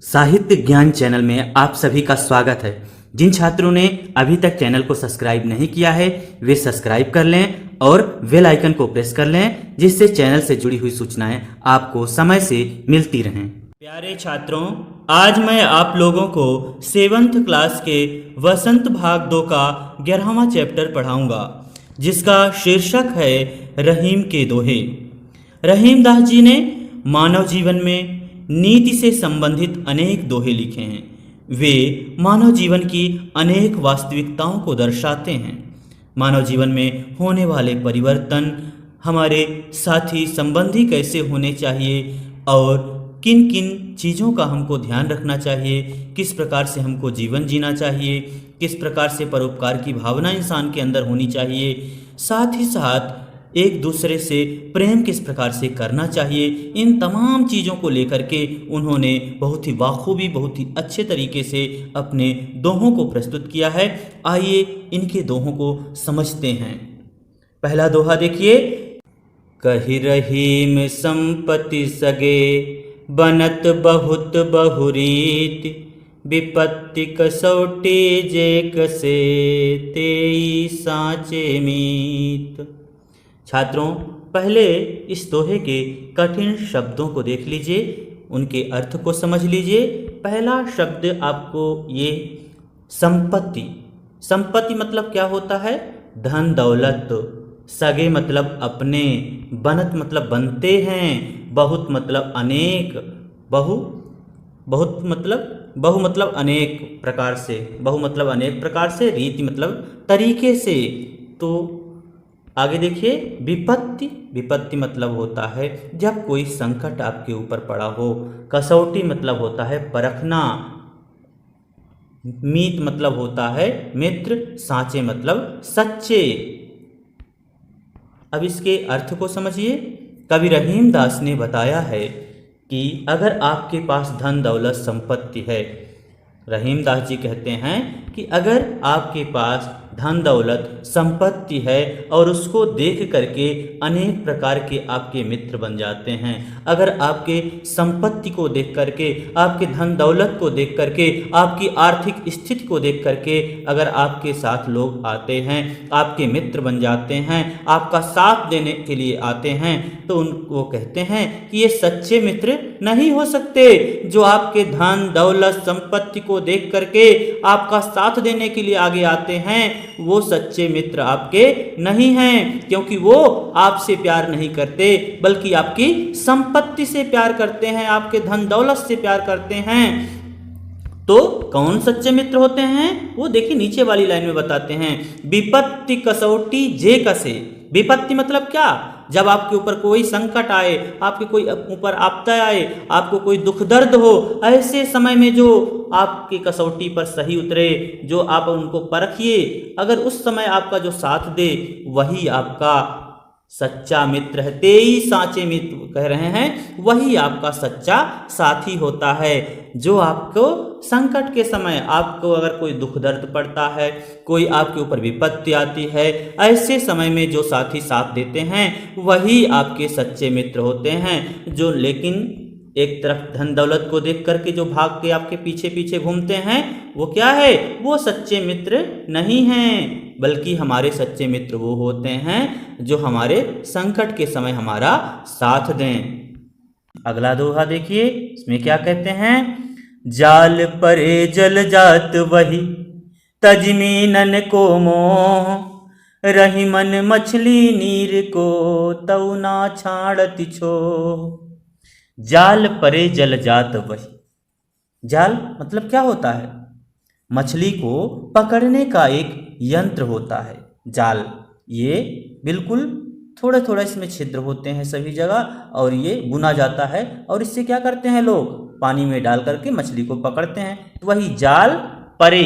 साहित्य ज्ञान चैनल में आप सभी का स्वागत है। जिन छात्रों ने अभी तक चैनल को सब्सक्राइब नहीं किया है वे सब्सक्राइब कर लें और बेल आइकन को प्रेस कर लें, जिससे चैनल से जुड़ी हुई सूचनाएं आपको समय से मिलती रहें। प्यारे छात्रों, आज मैं आप लोगों को 7th क्लास के वसंत भाग 2 का 11वां चैप्टर पढ़ाऊंगा, जिसका शीर्षक है रहीम के दोहे। रहीम दास जी ने मानव जीवन में नीति से संबंधित अनेक दोहे लिखे हैं। वे मानव जीवन की अनेक वास्तविकताओं को दर्शाते हैं। मानव जीवन में होने वाले परिवर्तन, हमारे साथी संबंधी कैसे होने चाहिए और किन किन चीज़ों का हमको ध्यान रखना चाहिए, किस प्रकार से हमको जीवन जीना चाहिए, किस प्रकार से परोपकार की भावना इंसान के अंदर होनी चाहिए, साथ ही साथ एक दूसरे से प्रेम किस प्रकार से करना चाहिए, इन तमाम चीज़ों को लेकर के उन्होंने बहुत ही बाखूबी, बहुत ही अच्छे तरीके से अपने दोहों को प्रस्तुत किया है। आइए इनके दोहों को समझते हैं। पहला दोहा देखिए। कहि रहीम संपत्ति सगे, बनत बहुत बहुरीत, विपत्ति कसौटी जे कसे, तेई साँचे मीत। छात्रों, पहले इस दोहे के कठिन शब्दों को देख लीजिए, उनके अर्थ को समझ लीजिए। पहला शब्द आपको ये संपत्ति। संपत्ति मतलब क्या होता है? धन दौलत। सगे मतलब अपने, बनत मतलब बनते हैं, बहुत मतलब अनेक, बहु मतलब अनेक प्रकार से, बहु मतलब अनेक प्रकार से, रीति मतलब तरीके से। तो आगे देखिए, विपत्ति। विपत्ति मतलब होता है जब कोई संकट आपके ऊपर पड़ा हो। कसौटी मतलब होता है परखना। मीत मतलब होता है मित्र। साँचे मतलब सच्चे। अब इसके अर्थ को समझिए। कवि रहीम दास ने बताया है कि अगर आपके पास धन दौलत संपत्ति है, रहीम दास जी कहते हैं कि अगर आपके पास धन दौलत संपत्ति है और उसको देख करके अनेक प्रकार के आपके मित्र बन जाते हैं, अगर आपके संपत्ति को देख करके, आपके धन दौलत को देख करके, आपकी आर्थिक स्थिति को देख करके अगर आपके साथ लोग आते हैं, आपके मित्र बन जाते हैं, आपका साथ देने के लिए आते हैं, तो उनको कहते हैं कि ये सच्चे मित्र नहीं हो सकते। जो आपके धन दौलत संपत्ति को देख करके आपका साथ देने के लिए आगे आते हैं, वो सच्चे मित्र आपके नहीं हैं, क्योंकि वो आपसे प्यार नहीं करते बल्कि आपकी संपत्ति से प्यार करते हैं, आपके धन दौलत से प्यार करते हैं। तो कौन सच्चे मित्र होते हैं वो देखिए नीचे वाली लाइन में बताते हैं। विपत्ति कसौटी जे कसे। विपत्ति मतलब क्या? जब आपके ऊपर कोई संकट आए, आपके कोई ऊपर आपदा आए, आपको कोई दुख दर्द हो, ऐसे समय में जो आपकी कसौटी पर सही उतरे, जो आप उनको परखिए, अगर उस समय आपका जो साथ दे वही आपका सच्चा मित्र है। तेई साँचे मित्र कह रहे हैं, वही आपका सच्चा साथी होता है, जो आपको संकट के समय, आपको अगर कोई दुख दर्द पड़ता है, कोई आपके ऊपर विपत्ति आती है, ऐसे समय में जो साथी साथ देते हैं वही आपके सच्चे मित्र होते हैं। जो लेकिन एक तरफ धन दौलत को देख करके जो भाग के आपके पीछे पीछे घूमते हैं, वो क्या है? वो सच्चे मित्र नहीं हैं, बल्कि हमारे सच्चे मित्र वो होते हैं जो हमारे संकट के समय हमारा साथ दें। अगला दोहा देखिए, इसमें क्या कहते हैं। जाल परे जल जात वही, तजमीनन को मोह, रहीमन मछली नीर को, तऊ ना छाड़ति छो। जाल परे जल जात वही। जाल मतलब क्या होता है? मछली को पकड़ने का एक यंत्र होता है जाल। ये बिल्कुल थोड़ा थोड़ा इसमें छिद्र होते हैं सभी जगह, और ये बुना जाता है, और इससे क्या करते हैं लोग? पानी में डाल करके मछली को पकड़ते हैं। तो वही जाल परे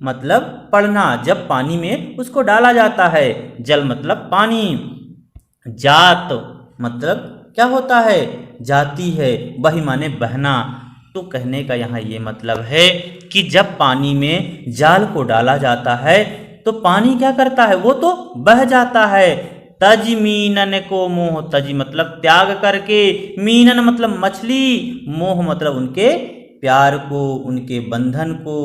मतलब पड़ना, जब पानी में उसको डाला जाता है। जल मतलब पानी। जात मतलब क्या होता है? जाती है। वही माने बहना। तो कहने का यहाँ ये मतलब है कि जब पानी में जाल को डाला जाता है तो पानी क्या करता है? वो तो बह जाता है। तज मीनन को मोह। तज मतलब त्याग करके, मीनन मतलब मछली, मोह मतलब उनके प्यार को, उनके बंधन को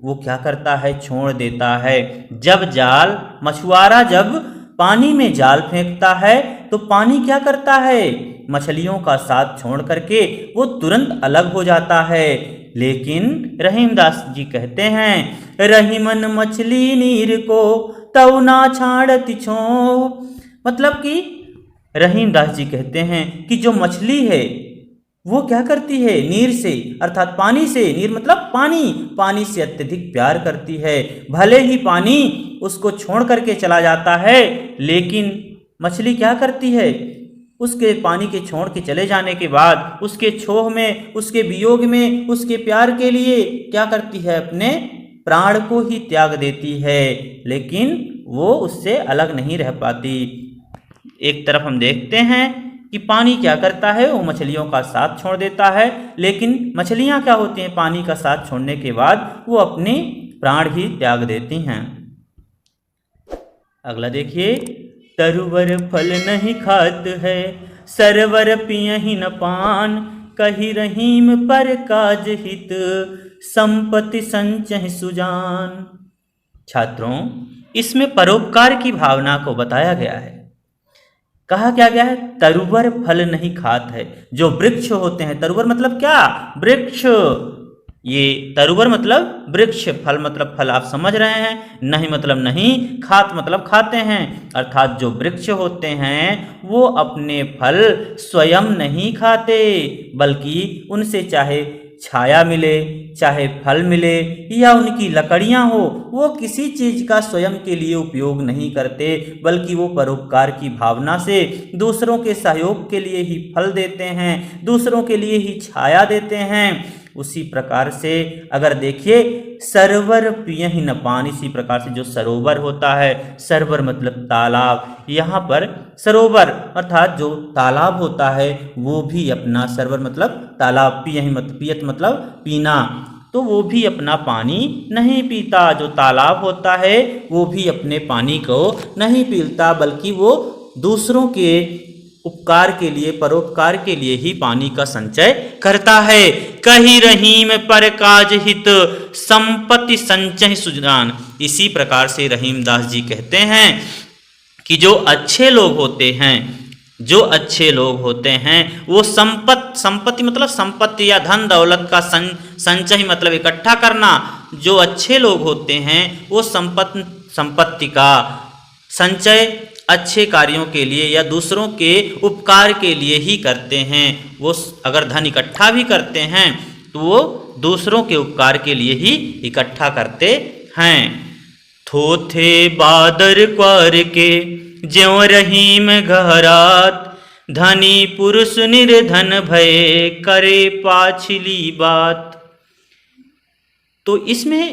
वो क्या करता है, छोड़ देता है। जब जाल, मछुआरा जब पानी में जाल फेंकता है तो पानी क्या करता है, मछलियों का साथ छोड़ करके वो तुरंत अलग हो जाता है। लेकिन रहीमदास जी कहते हैं, रहीमन मछली नीर को तऊ ना छाड़ती छो। मतलब कि रहीमदास जी कहते हैं कि जो मछली है वो क्या करती है, नीर से अर्थात पानी से, नीर मतलब पानी, पानी से अत्यधिक प्यार करती है। भले ही पानी उसको छोड़ करके चला जाता है, लेकिन मछली क्या करती है, उसके पानी के छोड़ के चले जाने के बाद उसके छोह में, उसके वियोग में, उसके प्यार के लिए क्या करती है, अपने प्राण को ही त्याग देती है, लेकिन वो उससे अलग नहीं रह पाती। एक तरफ हम देखते हैं कि पानी क्या करता है, वो मछलियों का साथ छोड़ देता है, लेकिन मछलियां क्या होती हैं, पानी का साथ छोड़ने के बाद वो अपने प्राण ही त्याग देती हैं। अगला देखिए, तरुवर फल नहीं खात है, सरवर पियहि न पान, कही रहीम पर काज हित, संपत्ति संचहि सुजान। छात्रों, इसमें परोपकार की भावना को बताया गया है। कहा क्या गया है, तरुवर फल नहीं खात है। जो वृक्ष होते हैं, तरुवर मतलब क्या, वृक्ष, ये तरुवर मतलब वृक्ष, फल मतलब फल, आप समझ रहे हैं, नहीं मतलब नहीं, खात मतलब खाते हैं। अर्थात जो वृक्ष होते हैं वो अपने फल स्वयं नहीं खाते, बल्कि उनसे चाहे छाया मिले, चाहे फल मिले या उनकी लकड़ियां हो, वो किसी चीज का स्वयं के लिए उपयोग नहीं करते, बल्कि वो परोपकार की भावना से दूसरों के सहयोग के लिए ही फल देते हैं, दूसरों के लिए ही छाया देते हैं। उसी प्रकार से अगर देखिए, सरवर पियहि न पान, इसी प्रकार से जो सरोवर होता है, सरवर मतलब तालाब, यहाँ पर सरोवर अर्थात जो तालाब होता है वो भी अपना, सरवर मतलब तालाब, पियहि मतलब पियत मतलब पीना, तो वो भी अपना पानी नहीं पीता। जो तालाब होता है वो भी अपने पानी को नहीं पीता, बल्कि वो दूसरों के उपकार के लिए, परोपकार के लिए ही पानी का संचय करता है। कही रहीम पर काज हित, संपत्ति संचय सुजान। इसी प्रकार से रहीमदास जी कहते हैं कि जो अच्छे लोग होते हैं, जो अच्छे लोग होते हैं वो संपत्ति मतलब संपत्ति या धन दौलत का संचय मतलब इकट्ठा करना। जो अच्छे लोग होते हैं वो संपत्ति का संचय अच्छे कार्यों के लिए या दूसरों के उपकार के लिए ही करते हैं। वो अगर धन इकट्ठा भी करते हैं तो वो दूसरों के उपकार के लिए ही इकट्ठा करते हैं। थोथे बादर क्वार के ज्यों रहीम गहरात, धनी पुरुष निर्धन भय करे पाछली बात। तो इसमें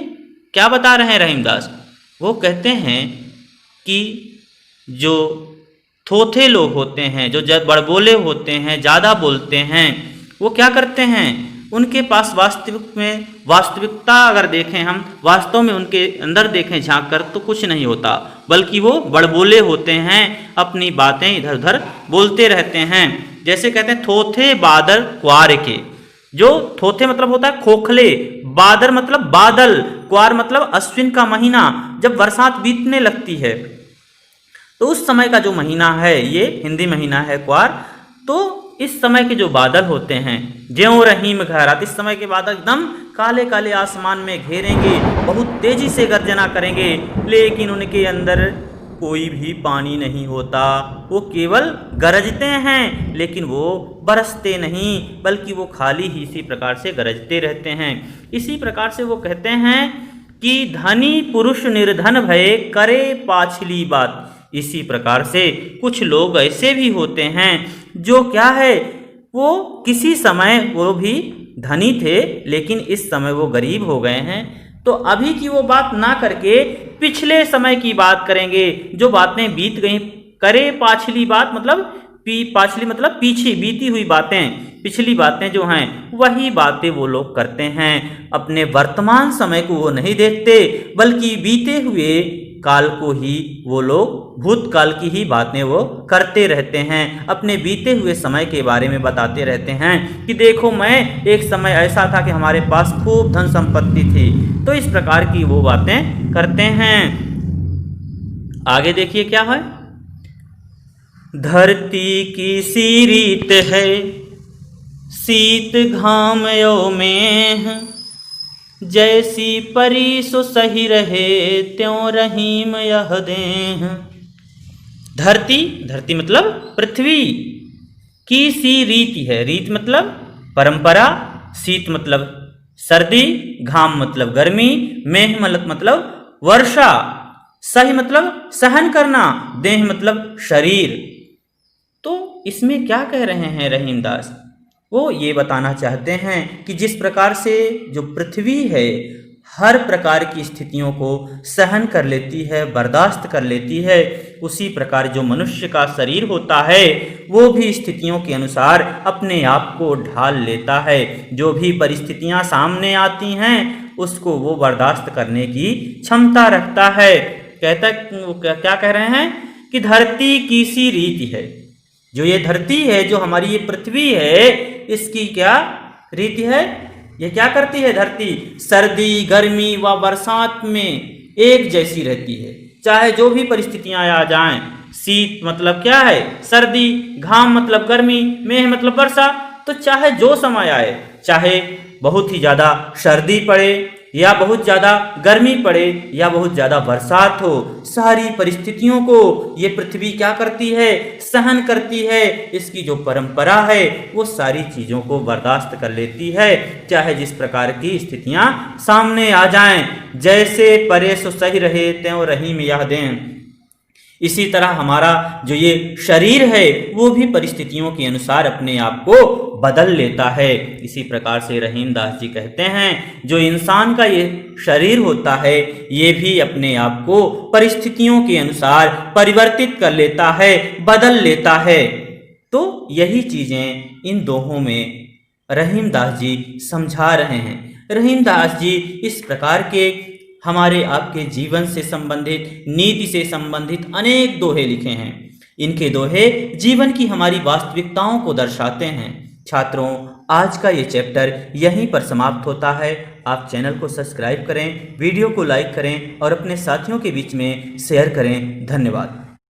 क्या बता रहे हैं रहीमदास, वो कहते हैं कि जो थोथे लोग होते हैं, जो बड़बोले होते हैं, ज़्यादा बोलते हैं, वो क्या करते हैं, उनके पास वास्तविकता अगर देखें हम, वास्तव में उनके अंदर देखें झांक कर तो कुछ नहीं होता, बल्कि वो बड़बोले होते हैं, अपनी बातें इधर उधर बोलते रहते हैं। जैसे कहते हैं थोथे बादल क्वार के, जो थोथे मतलब होता है खोखले, बादर मतलब बादल, क्वार मतलब अश्विन का महीना, जब बरसात बीतने लगती है तो उस समय का जो महीना है, ये हिंदी महीना है क्वार, तो इस समय के जो बादल होते हैं, ज्यों रहीम गहरात, इस समय के बादल एकदम काले काले आसमान में घेरेंगे, बहुत तेजी से गर्जना करेंगे, लेकिन उनके अंदर कोई भी पानी नहीं होता, वो केवल गरजते हैं, लेकिन वो बरसते नहीं, बल्कि वो खाली ही इसी प्रकार से गरजते रहते हैं। इसी प्रकार से वो कहते हैं कि धनी पुरुष निर्धन भय करे पाछली बात। इसी प्रकार से कुछ लोग ऐसे भी होते हैं जो क्या है, वो किसी समय वो भी धनी थे, लेकिन इस समय वो गरीब हो गए हैं। तो अभी की वो बात ना करके पिछले समय की बात करेंगे, जो बातें बीत गई। करे पाछली बात मतलब पाछली मतलब पीछे बीती हुई बातें, पिछली बातें जो हैं वही बातें वो लोग करते हैं। अपने वर्तमान समय को वो नहीं देखते, बल्कि बीते हुए काल को ही वो लोग, भूतकाल की ही बातें वो करते रहते हैं, अपने बीते हुए समय के बारे में बताते रहते हैं कि देखो मैं एक समय ऐसा था कि हमारे पास खूब धन संपत्ति थी। तो इस प्रकार की वो बातें करते हैं। आगे देखिए क्या है। धरती की सी रीत है, शीत घाम यो में, जैसी परी सो सही रहे, त्यों रहीम यह देह। धरती, धरती मतलब पृथ्वी की सी रीति है, रीत मतलब परंपरा, शीत मतलब सर्दी, घाम मतलब गर्मी, मेघ मतलब वर्षा, सही मतलब सहन करना, देह मतलब शरीर। तो इसमें क्या कह रहे हैं रहीमदास? वो ये बताना चाहते हैं कि जिस प्रकार से जो पृथ्वी है हर प्रकार की स्थितियों को सहन कर लेती है, बर्दाश्त कर लेती है, उसी प्रकार जो मनुष्य का शरीर होता है वो भी स्थितियों के अनुसार अपने आप को ढाल लेता है। जो भी परिस्थितियां सामने आती हैं उसको वो बर्दाश्त करने की क्षमता रखता है। क्या कह रहे हैं कि धरती की सी रीति है, जो ये धरती है, जो हमारी ये पृथ्वी है, इसकी क्या रीति है? ये क्या करती है धरती? सर्दी, गर्मी व बरसात में एक जैसी रहती है, चाहे जो भी परिस्थितियां आ जाएं। शीत मतलब क्या है? सर्दी, घाम मतलब गर्मी, मेघ मतलब वर्षा। तो चाहे जो समय आए, चाहे बहुत ही ज़्यादा सर्दी पड़े या बहुत ज़्यादा गर्मी पड़े या बहुत ज़्यादा बरसात हो, सारी परिस्थितियों को ये पृथ्वी क्या करती है? सहन करती है। इसकी जो परंपरा है वो सारी चीज़ों को बर्दाश्त कर लेती है, चाहे जिस प्रकार की स्थितियां सामने आ जाएं। जैसे परे सो सही रहे, त्यों रहीम यह दें। इसी तरह हमारा जो ये शरीर है वो भी परिस्थितियों के अनुसार अपने आप को बदल लेता है। इसी प्रकार से रहीमदास जी कहते हैं जो इंसान का ये शरीर होता है ये भी अपने आप को परिस्थितियों के अनुसार परिवर्तित कर लेता है, बदल लेता है। तो यही चीज़ें इन दोहों में रहीमदास जी समझा रहे हैं। रहीमदास जी इस प्रकार के हमारे आपके जीवन से संबंधित, नीति से संबंधित अनेक दोहे लिखे हैं। इनके दोहे जीवन की हमारी वास्तविकताओं को दर्शाते हैं। छात्रों, आज का ये चैप्टर यहीं पर समाप्त होता है। आप चैनल को सब्सक्राइब करें, वीडियो को लाइक करें और अपने साथियों के बीच में शेयर करें। धन्यवाद।